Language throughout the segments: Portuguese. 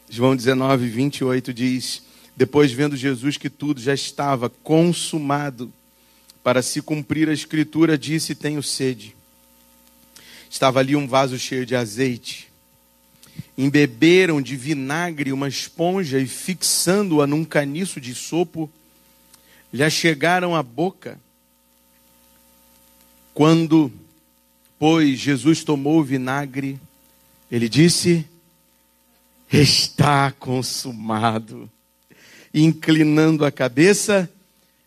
João 19, 28 diz: depois, vendo Jesus que tudo já estava consumado, para se cumprir a escritura, disse: tenho sede. Estava ali um vaso cheio de azeite. Embeberam de vinagre uma esponja e, fixando-a num caniço de sopo, lhe achegaram à boca. Quando, pois, Jesus tomou o vinagre, ele disse: está consumado. E, inclinando a cabeça,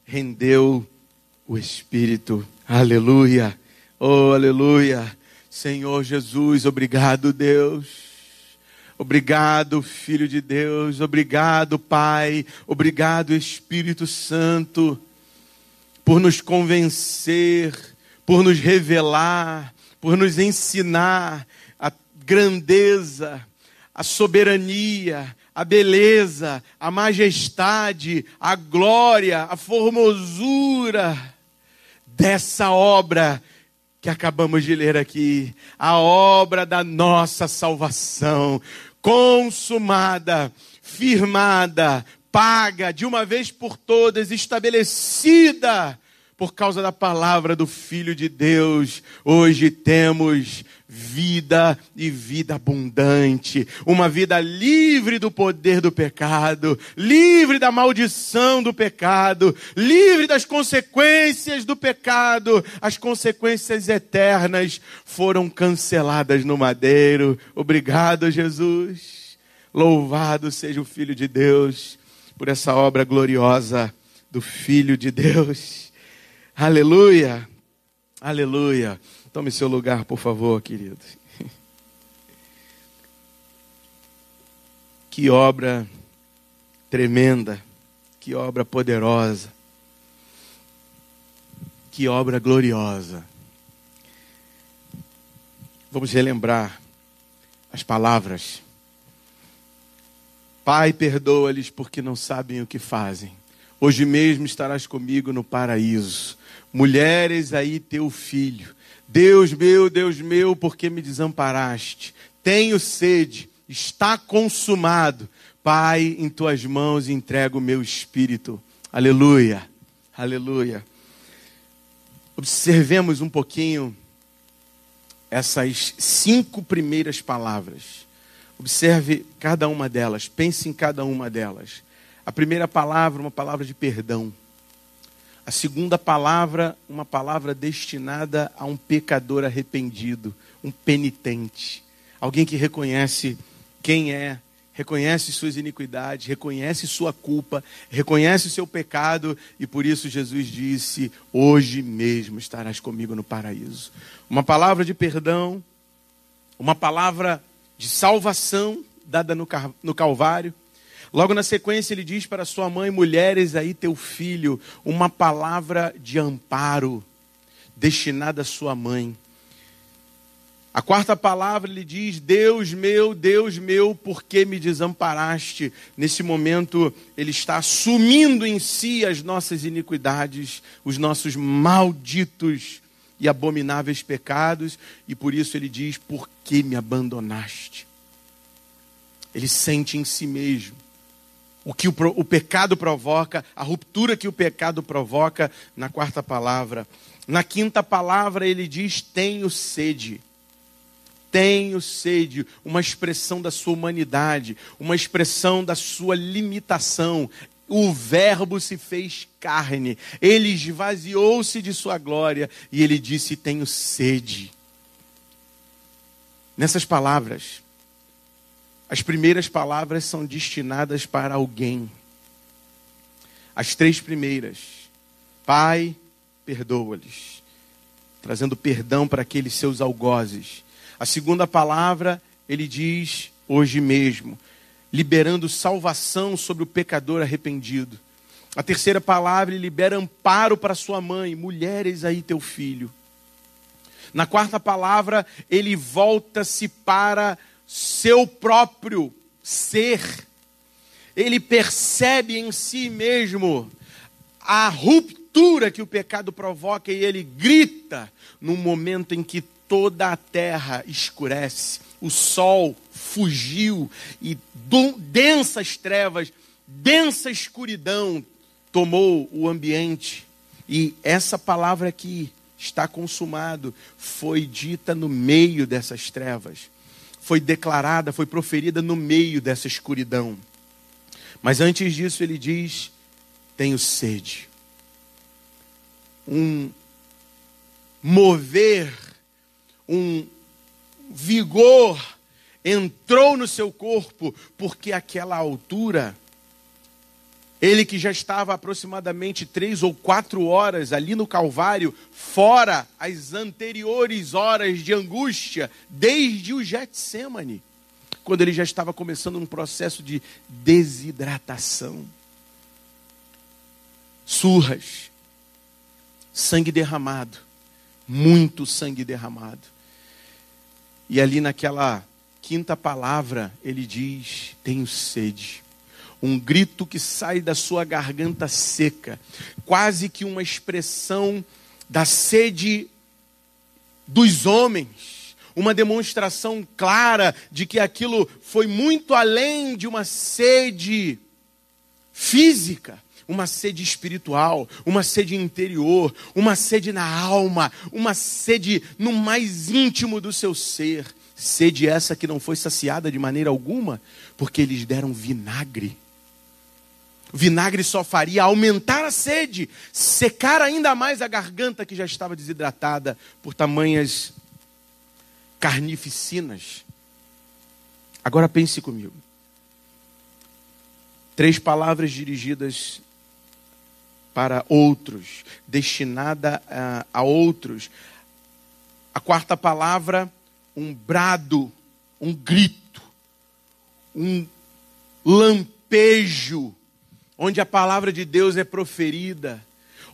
rendeu o Espírito. Aleluia. Oh, aleluia. Senhor Jesus, obrigado, Deus. Obrigado, Filho de Deus. Obrigado, Pai. Obrigado, Espírito Santo, por nos convencer, por nos revelar, por nos ensinar a grandeza, a soberania, a beleza, a majestade, a glória, a formosura dessa obra que acabamos de ler aqui, a obra da nossa salvação, consumada, firmada, paga de uma vez por todas, estabelecida por causa da palavra do Filho de Deus. Hoje temos vida e vida abundante, uma vida livre do poder do pecado, livre da maldição do pecado, livre das consequências do pecado. As consequências eternas foram canceladas no madeiro. Obrigado, Jesus. Louvado seja o Filho de Deus por essa obra gloriosa do Filho de Deus. Aleluia, aleluia. Tome seu lugar, por favor, querido. Que obra tremenda, que obra poderosa, que obra gloriosa. Vamos relembrar as palavras. Pai, perdoa-lhes porque não sabem o que fazem. Hoje mesmo estarás comigo no paraíso. Mulheres, aí teu filho. Deus meu, por que me desamparaste? Tenho sede, está consumado. Pai, em tuas mãos entrego o meu espírito. Aleluia, aleluia. Observemos um pouquinho essas 5 primeiras palavras. Observe cada uma delas, pense em cada uma delas. A primeira palavra, uma palavra de perdão. A segunda palavra, uma palavra destinada a um pecador arrependido, um penitente. Alguém que reconhece quem é, reconhece suas iniquidades, reconhece sua culpa, reconhece seu pecado, e por isso Jesus disse: hoje mesmo estarás comigo no paraíso. Uma palavra de perdão, uma palavra de salvação dada no Calvário. Logo na sequência ele diz para sua mãe: mulheres, aí teu filho. Uma palavra de amparo destinada à sua mãe. A quarta palavra ele diz: Deus meu, por que me desamparaste? Nesse momento ele está assumindo em si as nossas iniquidades, os nossos malditos e abomináveis pecados, e por isso ele diz: por que me abandonaste? Ele sente em si mesmo o que o pecado provoca, a ruptura que o pecado provoca na quarta palavra. Na quinta palavra ele diz: tenho sede. Tenho sede, uma expressão da sua humanidade, uma expressão da sua limitação. O verbo se fez carne, ele esvaziou-se de sua glória e ele disse: tenho sede. Nessas palavras, as primeiras palavras são destinadas para alguém. As 3 primeiras: Pai, perdoa-lhes, trazendo perdão para aqueles seus algozes. A segunda palavra, ele diz: hoje mesmo, liberando salvação sobre o pecador arrependido. A terceira palavra, ele libera amparo para sua mãe: mulheres, aí teu filho. Na quarta palavra, ele volta-se para seu próprio ser. Ele percebe em si mesmo a ruptura que o pecado provoca e ele grita num momento em que toda a terra escurece, o sol fugiu e densas trevas, densa escuridão tomou o ambiente. E essa palavra aqui, está consumado, foi dita no meio dessas trevas. Foi declarada, foi proferida no meio dessa escuridão. Mas antes disso ele diz, tenho sede. Um mover, um vigor entrou no seu corpo, porque àquela altura, ele que já estava aproximadamente 3 ou 4 horas ali no Calvário, fora as anteriores horas de angústia, desde o Getsêmani, quando ele já estava começando um processo de desidratação. Surras, sangue derramado, muito sangue derramado. E ali naquela quinta palavra, ele diz, tenho sede. Um grito que sai da sua garganta seca, quase que uma expressão da sede dos homens, uma demonstração clara de que aquilo foi muito além de uma sede física, uma sede espiritual, uma sede interior, uma sede na alma, uma sede no mais íntimo do seu ser. Sede essa que não foi saciada de maneira alguma, porque eles deram vinagre. O vinagre só faria aumentar a sede, secar ainda mais a garganta que já estava desidratada por tamanhas carnificinas. Agora pense comigo. 3 palavras dirigidas para outros, destinada a outros. A 4ª palavra, um brado, um grito, um lampejo, onde a palavra de Deus é proferida,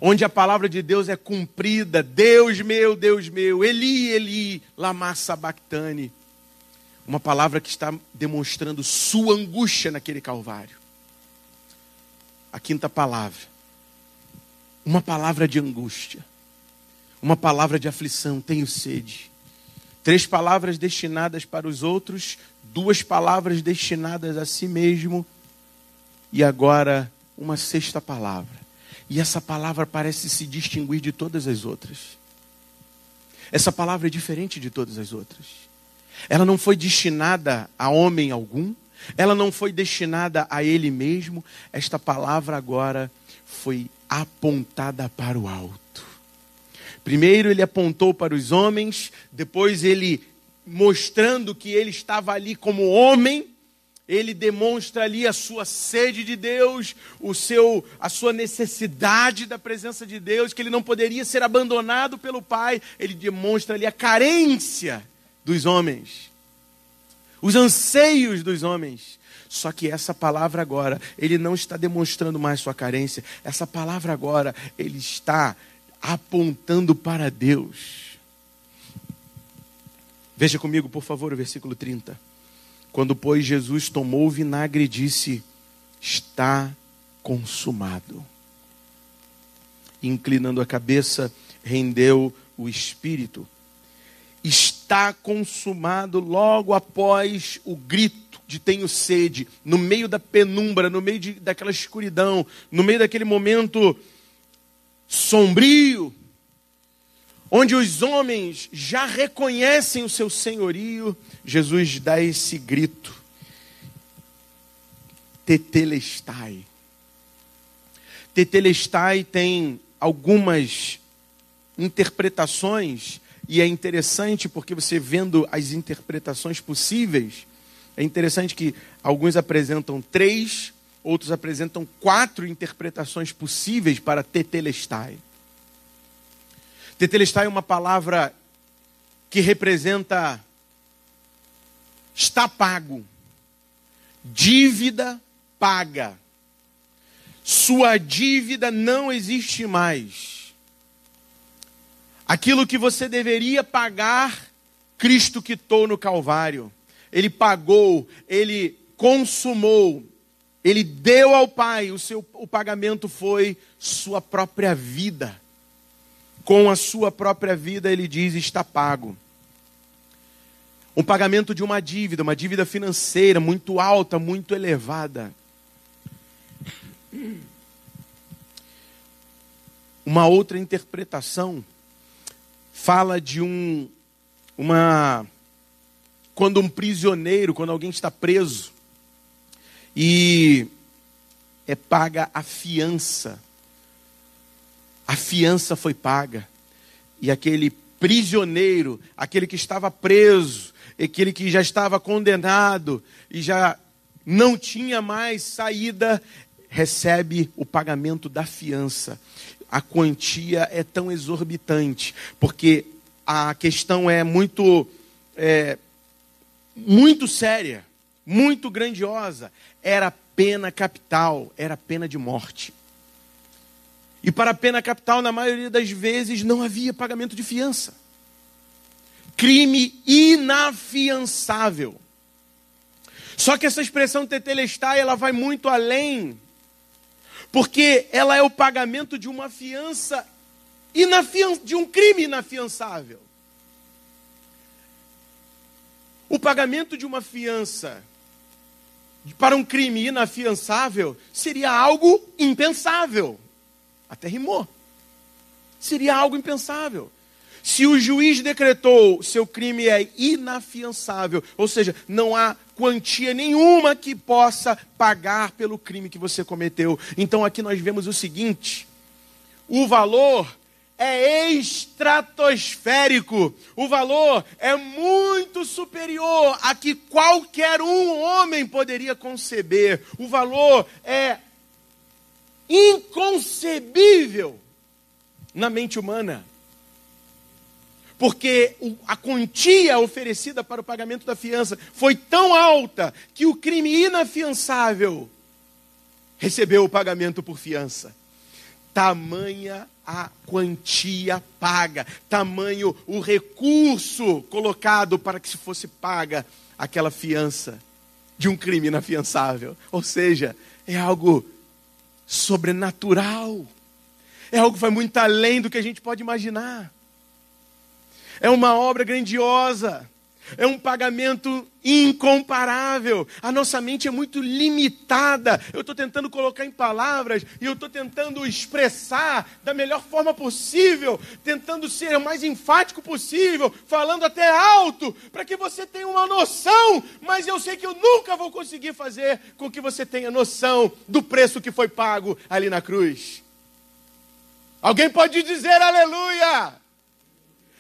onde a palavra de Deus é cumprida. Deus meu, Eli, Eli, lama sabachthani. Uma palavra que está demonstrando sua angústia naquele Calvário. A 5ª palavra, uma palavra de angústia, uma palavra de aflição, tenho sede. 3 palavras destinadas para os outros, 2 palavras destinadas a si mesmo, e agora uma 6ª palavra. E essa palavra parece se distinguir de todas as outras. Essa palavra é diferente de todas as outras. Ela não foi destinada a homem algum, ela não foi destinada a ele mesmo. Esta palavra agora foi apontada para o alto. Primeiro ele apontou para os homens, depois ele, mostrando que ele estava ali como homem, ele demonstra ali a sua sede de Deus, a sua necessidade da presença de Deus, que ele não poderia ser abandonado pelo Pai. Ele demonstra ali a carência dos homens, os anseios dos homens. Só que essa palavra agora, ele não está demonstrando mais sua carência. Essa palavra agora, ele está apontando para Deus. Veja comigo, por favor, o versículo 30. Quando, pois, Jesus tomou o vinagre e disse, está consumado. Inclinando a cabeça, rendeu o espírito. Está consumado logo após o grito de tenho sede, no meio da penumbra, no meio daquela escuridão, no meio daquele momento sombrio, onde os homens já reconhecem o seu senhorio. Jesus dá esse grito, tetelestai. Tetelestai tem algumas interpretações, e é interessante porque você vendo as interpretações possíveis, é interessante que alguns apresentam 3, outros apresentam 4 interpretações possíveis para tetelestai. Tetelestai é uma palavra que representa está pago, dívida paga, sua dívida não existe mais. Aquilo que você deveria pagar, Cristo quitou no Calvário. Ele pagou, ele consumou, ele deu ao Pai, o pagamento foi sua própria vida. Com a sua própria vida, ele diz, está pago. Um pagamento de uma dívida financeira muito alta, muito elevada. Uma outra interpretação fala de quando um prisioneiro, quando alguém está preso e é paga a fiança. A fiança foi paga. E aquele prisioneiro, aquele que estava preso, aquele que já estava condenado e já não tinha mais saída, recebe o pagamento da fiança. A quantia é tão exorbitante, porque a questão é muito séria, muito grandiosa. Era pena capital, era pena de morte. E para a pena capital, na maioria das vezes, não havia pagamento de fiança. Crime inafiançável. Só que essa expressão tetelestai, ela vai muito além, porque ela é o pagamento de uma fiança, de um crime inafiançável. O pagamento de uma fiança para um crime inafiançável seria algo impensável. Até rimou. Seria algo impensável. Se o juiz decretou seu crime é inafiançável, ou seja, não há quantia nenhuma que possa pagar pelo crime que você cometeu. Então aqui nós vemos o seguinte: o valor é estratosférico. O valor é muito superior a que qualquer homem poderia conceber. O valor é inconcebível na mente humana. Porque a quantia oferecida para o pagamento da fiança foi tão alta que o crime inafiançável recebeu o pagamento por fiança. Tamanha a quantia paga, tamanho o recurso colocado para que se fosse paga aquela fiança de um crime inafiançável. Ou seja, é algo sobrenatural. É algo que vai muito além do que a gente pode imaginar. É uma obra grandiosa. É um pagamento incomparável. A nossa mente é muito limitada. Eu estou tentando colocar em palavras e eu estou tentando expressar da melhor forma possível, tentando ser o mais enfático possível, falando até alto, para que você tenha uma noção, mas eu sei que eu nunca vou conseguir fazer com que você tenha noção do preço que foi pago ali na cruz. Alguém pode dizer aleluia?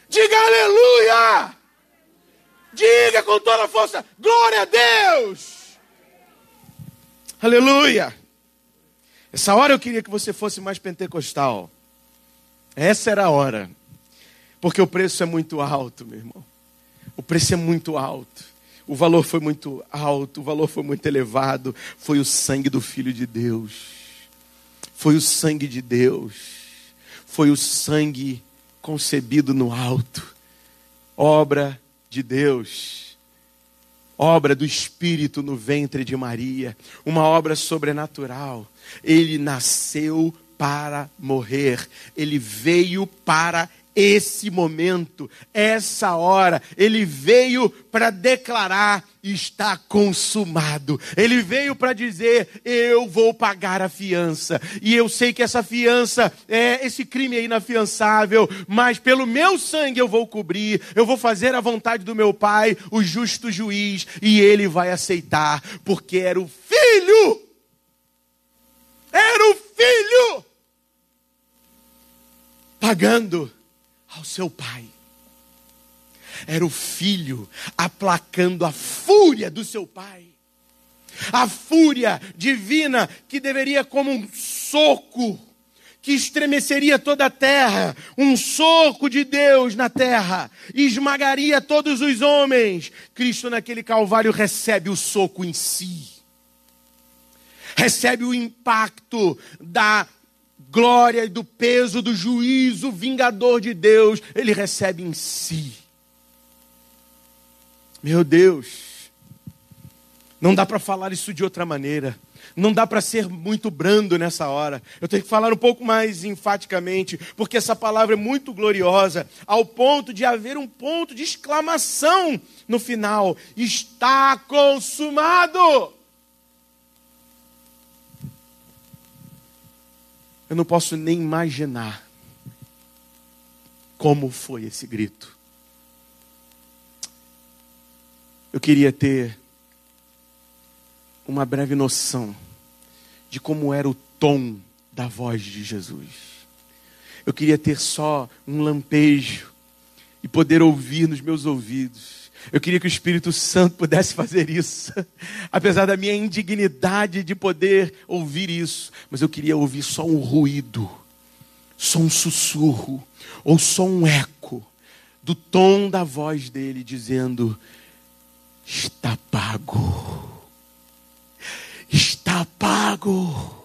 Diga aleluia! Diga com toda a força, glória a Deus! Aleluia! Essa hora eu queria que você fosse mais pentecostal. Essa era a hora. Porque o preço é muito alto, meu irmão. O preço é muito alto. O valor foi muito alto, o valor foi muito elevado. Foi o sangue do Filho de Deus. Foi o sangue de Deus. Foi o sangue concebido no alto, obra de Deus, obra do Espírito no ventre de Maria, uma obra sobrenatural. Ele nasceu para morrer, ele veio para esse momento, essa hora, ele veio para declarar: está consumado. Ele veio para dizer: eu vou pagar a fiança. E eu sei que essa fiança, esse crime é inafiançável, mas pelo meu sangue eu vou cobrir, eu vou fazer a vontade do meu Pai, o justo juiz, e ele vai aceitar, porque era o Filho. Era o Filho pagando ao seu Pai. Era o Filho aplacando a fúria do seu Pai. A fúria divina que deveria, como um soco que estremeceria toda a terra, um soco de Deus na terra, e esmagaria todos os homens. Cristo naquele Calvário recebe o soco em si. Recebe o impacto da glória e do peso do juízo vingador de Deus. Ele recebe em si. Meu Deus. Não dá para falar isso de outra maneira. Não dá para ser muito brando nessa hora. Eu tenho que falar um pouco mais enfaticamente, porque essa palavra é muito gloriosa, ao ponto de haver um ponto de exclamação no final. Está consumado! Eu não posso nem imaginar como foi esse grito. Eu queria ter uma breve noção de como era o tom da voz de Jesus. Eu queria ter só um lampejo e poder ouvir nos meus ouvidos. Eu queria que o Espírito Santo pudesse fazer isso, apesar da minha indignidade de poder ouvir isso. Mas eu queria ouvir só um ruído, só um sussurro, ou só um eco do tom da voz dele dizendo: está pago. Está pago.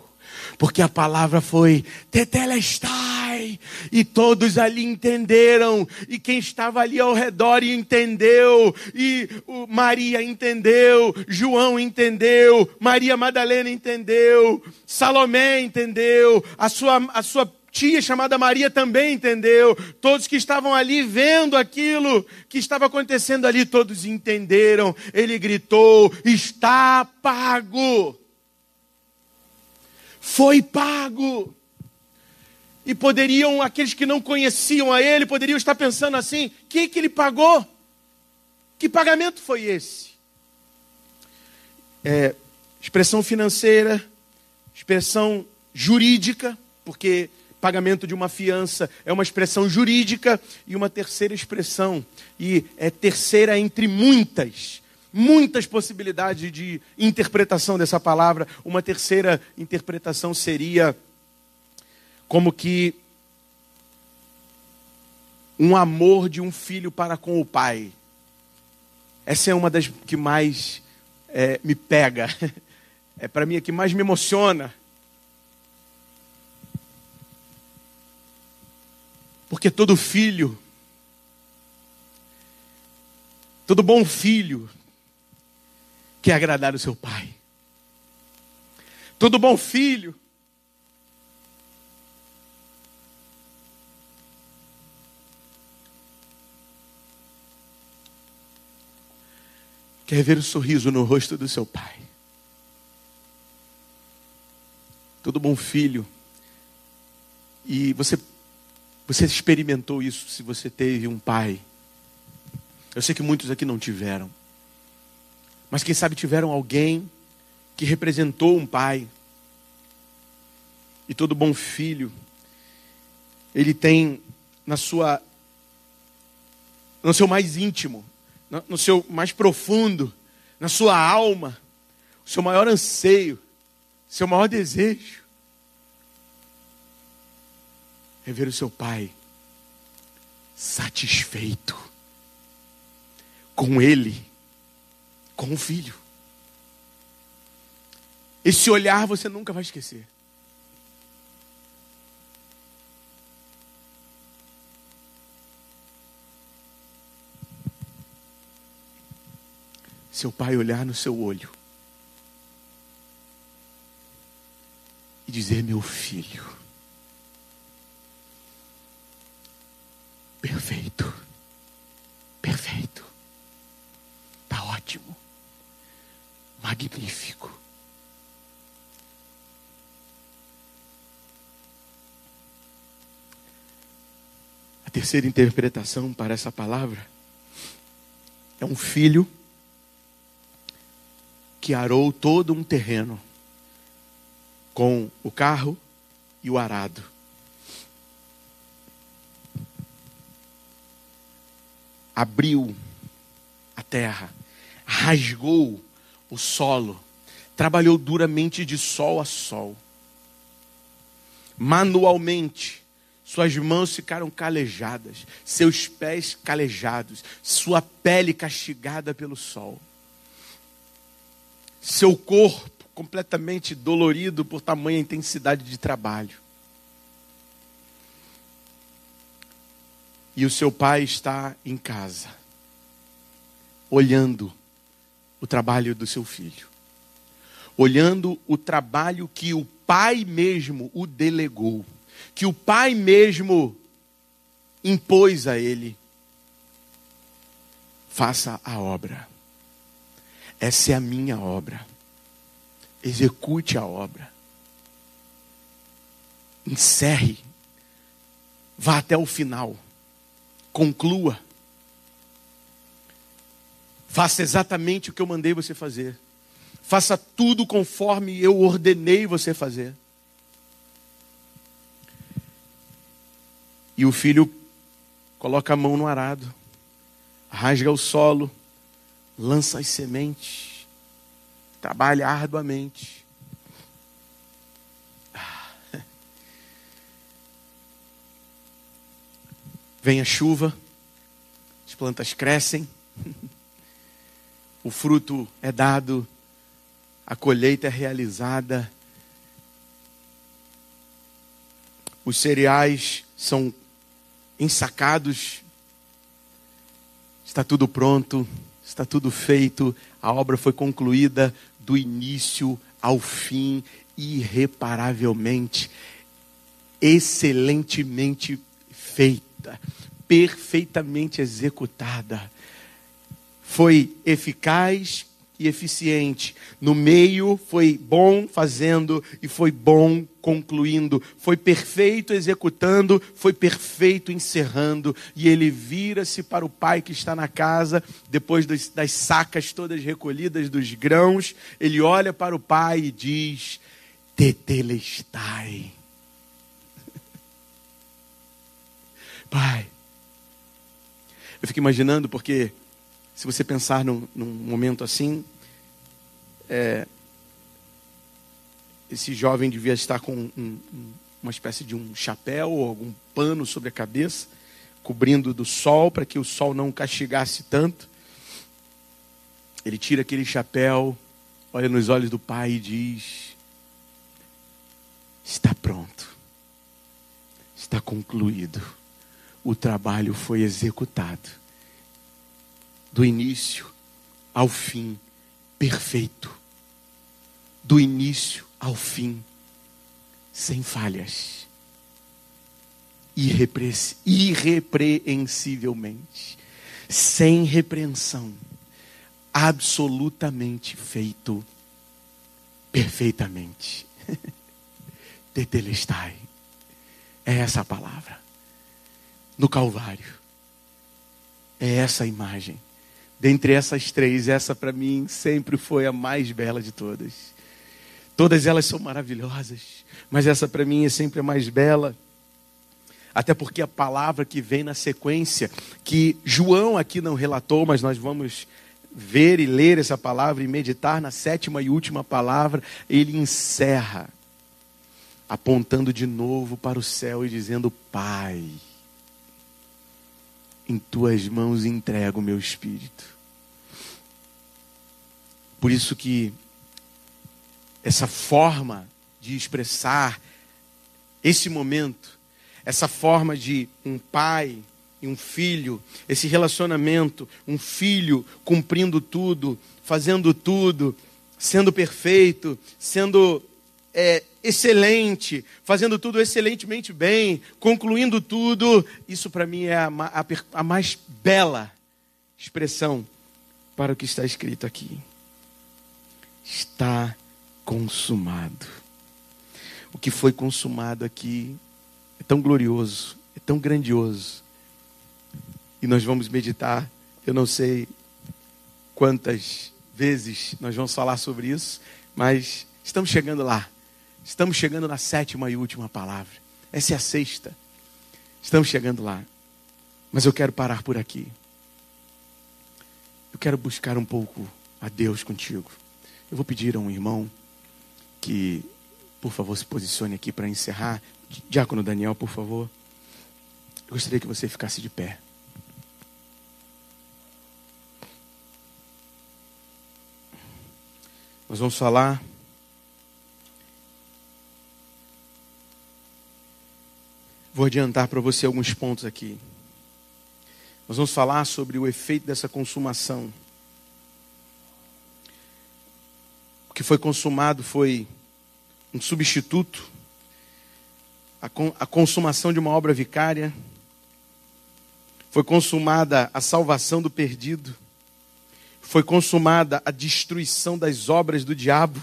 Porque a palavra foi tetelestai. E todos ali entenderam. E quem estava ali ao redor entendeu. E Maria entendeu. João entendeu. Maria Madalena entendeu. Salomé entendeu. A sua tia chamada Maria também entendeu. Todos que estavam ali vendo aquilo que estava acontecendo ali, todos entenderam. Ele gritou: está pago. Foi pago. E poderiam, aqueles que não conheciam a ele, poderiam estar pensando assim: o que ele pagou? Que pagamento foi esse? Expressão financeira, expressão jurídica, porque pagamento de uma fiança é uma expressão jurídica, e uma terceira expressão, e é terceira entre muitas possibilidades de interpretação dessa palavra. Uma terceira interpretação seria como que um amor de um filho para com o pai. Essa é uma das que mais me pega, é para mim a que mais me emociona. Porque todo filho, todo bom filho quer agradar o seu pai. Todo bom filho quer ver o sorriso no rosto do seu pai. Todo bom filho, e você experimentou isso se você teve um pai. Eu sei que muitos aqui não tiveram. Mas quem sabe tiveram alguém que representou um pai. E todo bom filho, ele tem no seu mais íntimo, no seu mais profundo, na sua alma, o seu maior anseio, seu maior desejo é ver o seu pai satisfeito com ele, com o filho. Esse olhar você nunca vai esquecer. Seu pai olhar no seu olho e dizer: meu filho, perfeito, perfeito, está ótimo, magnífico. A terceira interpretação para essa palavra é um filho que arou todo um terreno com o carro e o arado. Abriu a terra, rasgou o solo, trabalhou duramente de sol a sol. Manualmente, suas mãos ficaram calejadas, seus pés calejados, sua pele castigada pelo sol. Seu corpo completamente dolorido por tamanha intensidade de trabalho. E o seu pai está em casa, olhando o trabalho do seu filho, olhando o trabalho que o pai mesmo o delegou, que o pai mesmo impôs a ele. Faça a obra. Essa é a minha obra. Execute a obra. Encerre. Vá até o final. Conclua. Faça exatamente o que eu mandei você fazer. Faça tudo conforme eu ordenei você fazer. E o filho coloca a mão no arado, rasga o solo, lança as sementes, trabalha arduamente. Vem a chuva, as plantas crescem, o fruto é dado, a colheita é realizada, os cereais são ensacados, está tudo pronto, está tudo feito, a obra foi concluída do início ao fim, irreparavelmente, excelentemente feita, perfeitamente executada. Foi eficaz e eficiente. No meio foi bom fazendo e foi bom concluindo. Foi perfeito executando, foi perfeito encerrando. E ele vira-se para o pai que está na casa, depois das sacas todas recolhidas dos grãos. Ele olha para o pai e diz: Tetelestai. Pai, eu fico imaginando, porque se você pensar num momento assim, esse jovem devia estar com uma espécie de um chapéu ou algum pano sobre a cabeça, cobrindo do sol, para que o sol não o castigasse tanto. Ele tira aquele chapéu, olha nos olhos do pai e diz: está pronto, está concluído, o trabalho foi executado, do início ao fim, perfeito, do início ao fim, sem falhas, irrepreensivelmente, sem repreensão, absolutamente feito perfeitamente. Tetelestai, é essa a palavra. No Calvário, é essa a imagem. Dentre essas três, essa para mim sempre foi a mais bela de todas. Todas elas são maravilhosas, mas essa para mim é sempre a mais bela. Até porque a palavra que vem na sequência, que João aqui não relatou, mas nós vamos ver e ler essa palavra e meditar na sétima e última palavra, ele encerra, apontando de novo para o céu e dizendo: Pai, em tuas mãos entrego o meu espírito. Por isso que essa forma de expressar esse momento, essa forma de um pai e um filho, esse relacionamento, um filho cumprindo tudo, fazendo tudo, sendo perfeito, sendo excelente, fazendo tudo excelentemente bem, concluindo tudo, isso para mim é a mais bela expressão para o que está escrito aqui. Está consumado. O que foi consumado aqui é tão glorioso, é tão grandioso. E nós vamos meditar, eu não sei quantas vezes nós vamos falar sobre isso, mas estamos chegando lá. Estamos chegando na sétima e última palavra. Essa é a sexta. Estamos chegando lá. Mas eu quero parar por aqui. Eu quero buscar um pouco a Deus contigo. Eu vou pedir a um irmão que, por favor, se posicione aqui para encerrar. Diácono Daniel, por favor. Eu gostaria que você ficasse de pé. Nós vamos falar vou adiantar para você alguns pontos aqui. Nós vamos falar sobre o efeito dessa consumação. que foi consumado foi um substituto, a consumação de uma obra vicária, foi consumada a salvação do perdido, foi consumada a destruição das obras do diabo,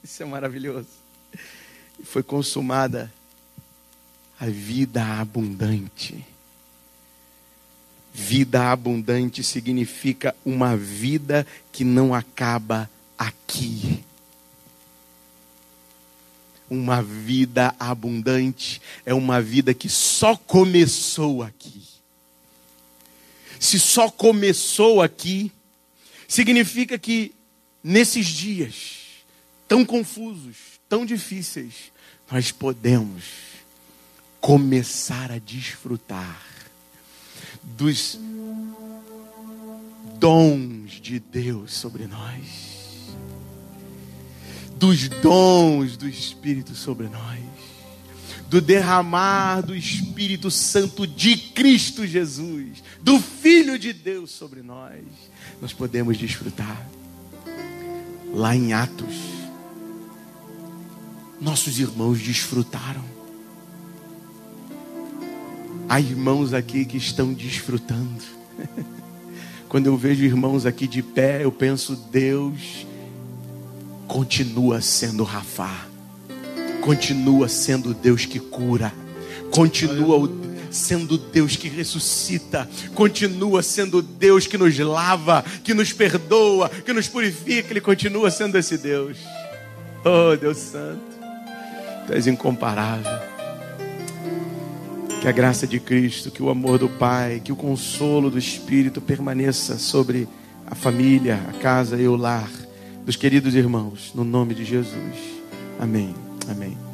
isso é maravilhoso, foi consumada a vida abundante. Vida abundante significa uma vida que não acaba aqui. Uma vida abundante é uma vida que só começou aqui. Se só começou aqui, significa que nesses dias tão confusos, tão difíceis, nós podemos começar a desfrutar dos dons de Deus sobre nós, dos dons do Espírito sobre nós, do derramar do Espírito Santo de Cristo Jesus, do Filho de Deus sobre nós. Nós podemos desfrutar. Lá em Atos, nossos irmãos desfrutaram. Há irmãos aqui que estão desfrutando. Quando eu vejo irmãos aqui de pé, eu penso, Deus continua sendo Rafá, continua sendo Deus que cura, continua sendo Deus que ressuscita, continua sendo Deus que nos lava, que nos perdoa, que nos purifica. Ele continua sendo esse Deus. Oh, Deus Santo, Tu és incomparável. Que a graça de Cristo, que o amor do Pai, que o consolo do Espírito permaneça sobre a família, a casa e o lar dos queridos irmãos, no nome de Jesus. Amém. Amém.